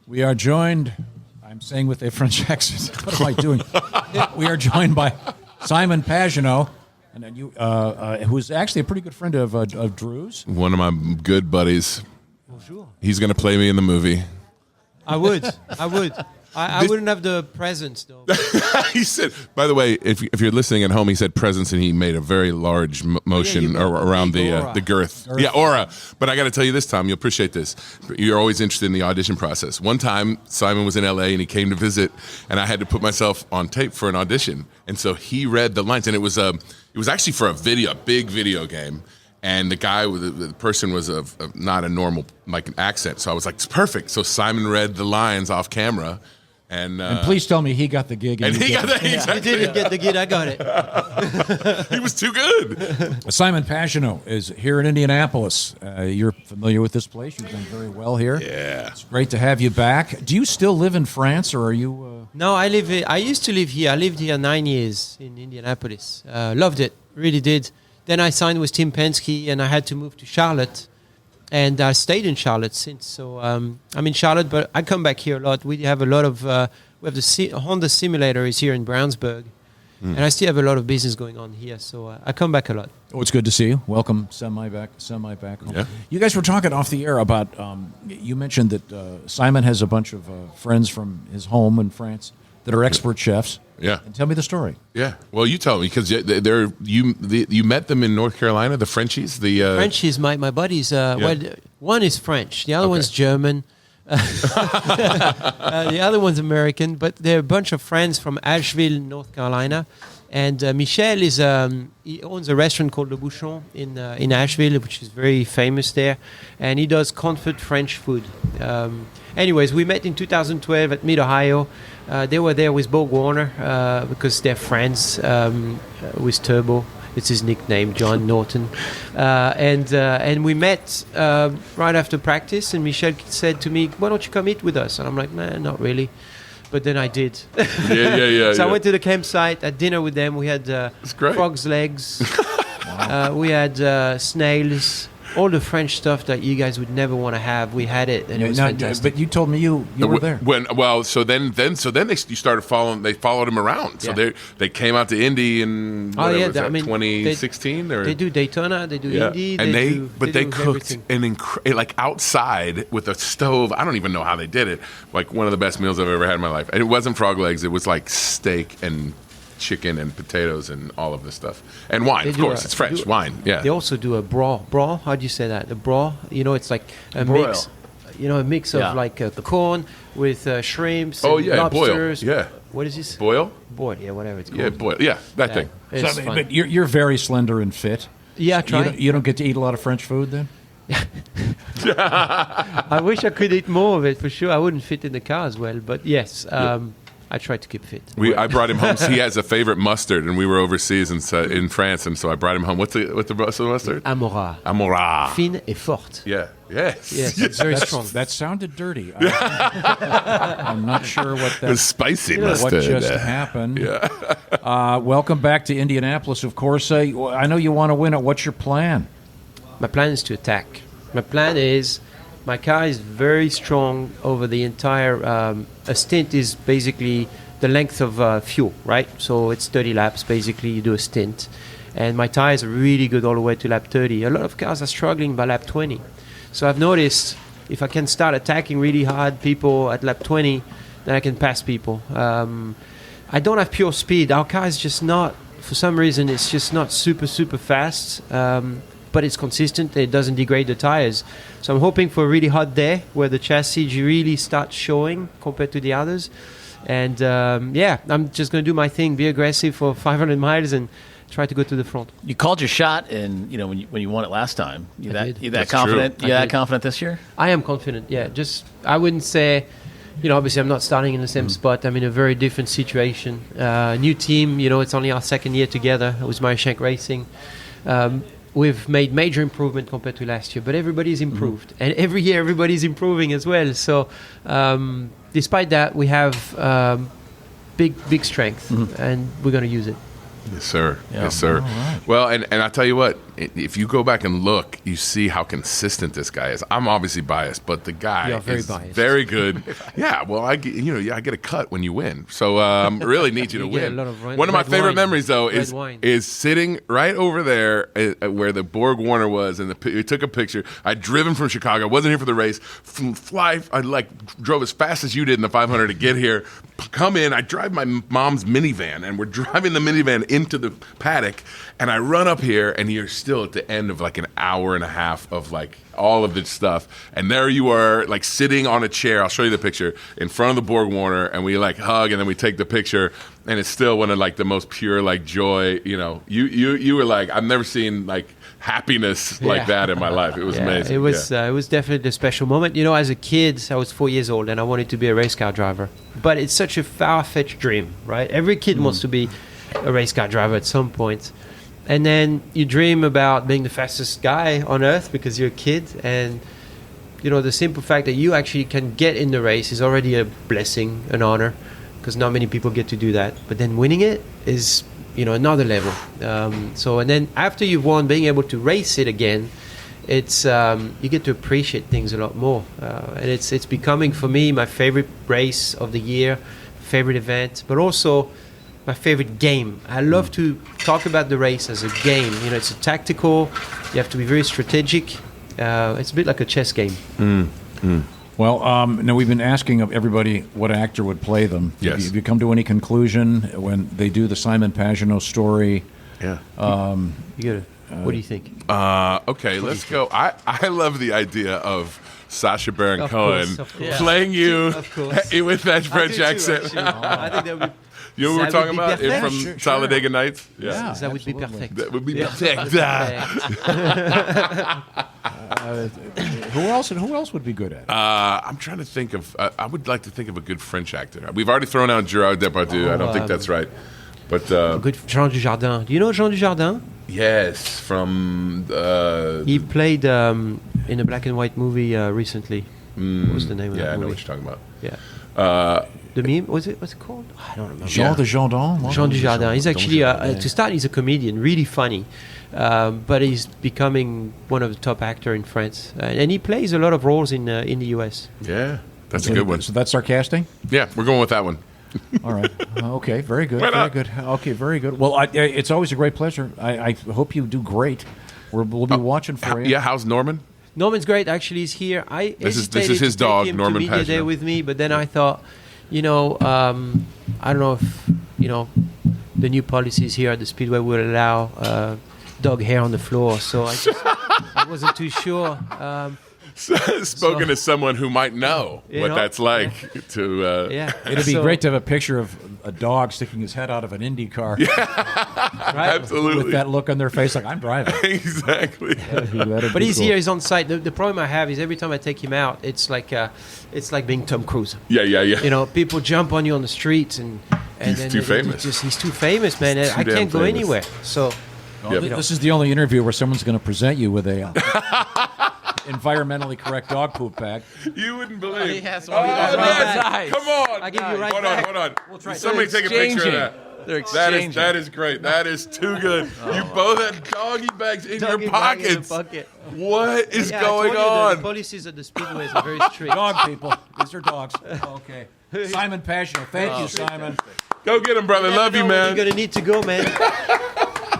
We are joined, I'm saying with a French accent, what am I doing? We are joined by Simon Pagenaud, and then you, who's actually a pretty good friend of Drew's. One of my good buddies. Bonjour. He's going to play me in the movie. I would. I wouldn't have the presence, though. He said, by the way, if you're listening at home, he said presence, and he made a very large motion around the girth. Yeah, aura. But I got to tell you this, Tom, you'll appreciate this. You're always interested in the audition process. One time, Simon was in L.A., and he came to visit, and I had to put myself on tape for an audition. And so he read the lines, and it was actually for a big video game. And the guy, the person was not a normal accent. So I was like, it's perfect. So Simon read the lines off camera. And please tell me he got the gig. And he got the He didn't get the gig. I got it. He was too good. Simon Pagenaud is here in Indianapolis. You're familiar with this place. You've done very well here. Yeah. It's great to have you back. Do you still live in France, or are you... No, I used to live here. I lived here 9 years in Indianapolis. Loved it. Really did. Then I signed with Tim Penske, and I had to move to Charlotte. And I stayed in Charlotte since. So I'm in Charlotte, but I come back here a lot. We have a lot of we have the Honda simulator is here in Brownsburg, and I still have a lot of business going on here. So I come back a lot. Oh, it's good to see you. Welcome, semi back home. Yeah. You guys were talking off the air about. You mentioned that Simon has a bunch of friends from his home in France that are expert chefs. Yeah. And tell me the story. Yeah. Well, you tell me, because you met them in North Carolina, the Frenchies. Frenchies, my buddies. Well, one is French, the other one's German, the other one's American. But they're a bunch of friends from Asheville, North Carolina. And Michel he owns a restaurant called Le Bouchon in Asheville, which is very famous there, and he does comfort French food. Anyways, we met in 2012 at Mid-Ohio. They were there with Bo Warner because they're friends with Turbo. It's his nickname, John Norton. And we met right after practice, and Michel said to me, "Why don't you come eat with us?" And I'm like, "Nah, not really." But then I did. Yeah. So I went to the campsite, had dinner with them. We had frog's legs. We had snails. All the French stuff that you guys would never want to have, we had it, and it was fantastic. But you told me you were there. They started following. They followed him around. So they came out to Indy in 2016. They do Daytona, they do Indy, they cooked like outside with a stove. I don't even know how they did it. Like one of the best meals I've ever had in my life. And it wasn't frog legs. It was like steak and chicken and potatoes and all of this stuff, and wine. Of course, it's French wine. Yeah. They also do a broil. How do you say that? A broil. It's like a mix. A mix of like the corn with shrimps. And lobsters. Boil. Yeah. What is this? Boil. Yeah, whatever it's called. Yeah, boil. Yeah, that thing. It's fun. But you're very slender and fit. Yeah, try. You don't get to eat a lot of French food then. I wish I could eat more of it for sure. I wouldn't fit in the car as well, but yes. I try to keep fit. I brought him home. He has a favorite mustard, and we were overseas in France, and so I brought him home. What's the mustard? Amora. Fine et forte. Yeah. Yes. It's very strong. That sounded dirty. I'm not sure what that. It was spicy mustard. What just happened? Yeah. Welcome back to Indianapolis. Of course, I know you want to win it. What's your plan? My plan is to attack. My plan is. My car is very strong over the entire. A stint is basically the length of fuel, right? So it's 30 laps. Basically, you do a stint, and my tires are really good all the way to lap 30. A lot of cars are struggling by lap 20. So I've noticed if I can start attacking really hard people at lap 20, then I can pass people. I don't have pure speed. Our car is just not. For some reason, it's just not super fast. But it's consistent. It doesn't degrade the tires. So I'm hoping for a really hot day where the chassis really starts showing compared to the others. And I'm just going to do my thing, be aggressive for 500 miles and try to go to the front. You called your shot, and when you won it last time. You that confident? True. You that confident this year? I am confident. Yeah, I wouldn't say. Obviously I'm not starting in the same spot. I'm in a very different situation. New team. It's only our second year together with Marishank Racing. We've made major improvement compared to last year, but everybody's improved. And every year everybody's improving as well. So despite that, we have big strength, and we're going to use it. Yes, sir. Yeah. Yes, sir. Well, and I tell you what, if you go back and look, you see how consistent this guy is. I'm obviously biased, but the guy You're very is biased. very good. Yeah, well, I get a cut when you win, so really need you to You get win. a lot of One of my red favorite wine. memories, though, Red wine. is sitting right over there where the Borg Warner was, and we took a picture. I'd driven from Chicago, wasn't here for the race. I drove as fast as you did in the 500 to get here. Come in, I drive my mom's minivan, and we're driving the minivan into the paddock, and I run up here, and you're still at the end of like an hour and a half of like all of this stuff, and there you are, like sitting on a chair. I'll show you the picture in front of the Borg Warner, and we like hug, and then we take the picture, and it's still one of like the most pure like joy. You were like, I've never seen like happiness like that in my life. It was amazing. It was definitely a special moment. As a kid, I was 4 years old, and I wanted to be a race car driver. But it's such a far-fetched dream, right? Every kid wants to be a race car driver at some point. And then you dream about being the fastest guy on earth because you're a kid. And, the simple fact that you actually can get in the race is already a blessing, an honor, because not many people get to do that. But then winning it is, another level. And then after you've won, being able to race it again, it's you get to appreciate things a lot more. And it's becoming, for me, my favorite race of the year, favorite event, but also my favorite game. I love to talk about the race as a game. It's a tactical. You have to be very strategic. It's a bit like a chess game. Well, now we've been asking of everybody what actor would play them. Yes. Have you come to any conclusion when they do the Simon Pagenaud story? Yeah. What do you think? Okay, let's go. I love the idea of Sacha Baron Cohen of course. playing you Of course. with that French I do too, accent. actually. I think that would be. You know what we're That would talking be about? perfect. From Sure. Talladega Nights? Yeah. That would be absolutely. perfect. That would be Yeah. perfect. Who else would be good at it? I'm trying to think of. I would like to think of a good French actor. We've already thrown out Gerard Depardieu. I don't think that's right. But Good Jean Dujardin. Do you know Jean Dujardin? yes, from He played in a black and white movie recently. What was the name of yeah, that I know movie? what you're talking about. Yeah. The meme, what's it called? I don't remember. Jean de Jardin? Jean Dujardin. He's actually, to start, he's a comedian, really funny. But he's becoming one of the top actors in France. And he plays a lot of roles in the US. Yeah, that's a good one. So that's sarcastic? Yeah, we're going with that one. All right. Okay, very good. Why Very not? good. Okay, very good. Well, it's always a great pleasure. I hope you do great. We'll be watching for you. Yeah, how's Norman? Norman's great. Actually, he's here. This is hesitated his to take dog, him Norman to media day Pagenaud. with me, but then I thought, I don't know if the new policies here at the Speedway will allow dog hair on the floor. So I wasn't too sure. Spoken as someone who might know You what know? that's like to. Yeah, It'd be So- great to have a picture of a dog sticking his head out of an IndyCar right? Absolutely. with that look on their face like, I'm driving. Exactly. But he's here. He's on site. The problem I have is every time I take him out, it's like being Tom Cruise. Yeah. People jump on you on the streets, and He's then too they famous. he's too famous, man. He's too I damn can't go famous. anywhere. So Yep. This is the only interview where someone's going to present you with a environmentally correct dog poop bag. You wouldn't believe. He has Oh, one. He has one. nice. Come on. I give you right Hold back. on. We'll try Somebody They're take a picture of exchanging. that. They're That exchanging. that is great. That is too good. You both had doggy bags in Doggy your bag in the pockets. pocket. What is Yeah, I told going you on? The policies at the Speedways are very strict. Dog people. These are dogs. Okay. Simon Pagenaud. Thank you, Simon. Go get him, brother. Love you, Never know when man. You're gonna need to go, man.